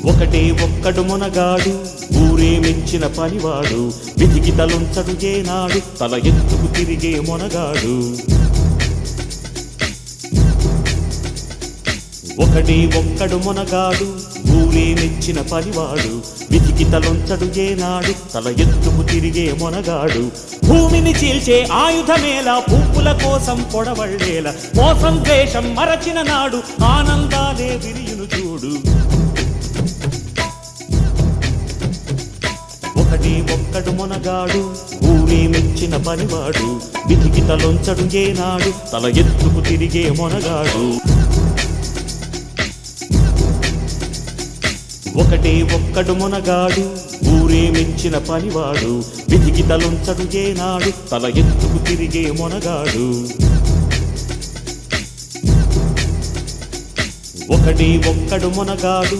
ఒకటే ఒక్కడు మునగాడు ఊరే మెచ్చిన పనివాడు విధికి తలుంచడు ఏనాడు తల ఎత్తుకు తిరిగే మునగాడు ఒకటే ఒక్కడు మునగాడు ఊరే మెచ్చిన పనివాడు విధికి తలొంచడు ఏనాడు తల ఎత్తుకు తిరిగే మునగాడు భూమిని చీల్చే ఆయుధమేలా పువ్వుల కోసం పొడవళ్ళేలా మోసం ద్వేషం మరచిన నాడు ఆనందాలే విరియును చూడు ఒకటే ఒక్కడు మునగాడు ఊరే మెచ్చిన పనివాడు విధికి తలొంచడు ఏనాడు తల ఎత్తుకు తిరిగే మునగాడు ఒకటే ఒక్కడు మునగాడు ఊరే మెచ్చిన పనివాడు విధికి తలుంచడు ఏనాడు తల ఎత్తుకు తిరిగే మునగాడు ఒకటే ఒక్కడు మునగాడు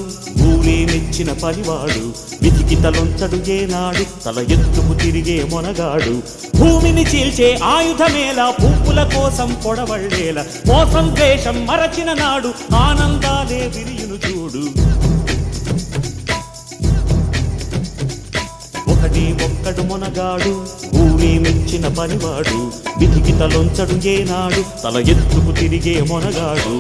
ఊరే మెచ్చిన పనివాడు విధికి తలుంచడు ఏనాడు తల ఎత్తుకు తిరిగే మునగాడు భూమిని చీల్చే ఆయుధమేలా పువ్వుల కోసం పొడవళ్ళేలా మోసం ద్వేషం మరచిన నాడు ఆనందాలే విరియును చూడు ఒకటే ఒక్కడు మునగాడు ఊరే మెచ్చిన పనివాడు విధికి తలొంచడు ఏనాడు తల ఎత్తుకు తిరిగే మునగాడు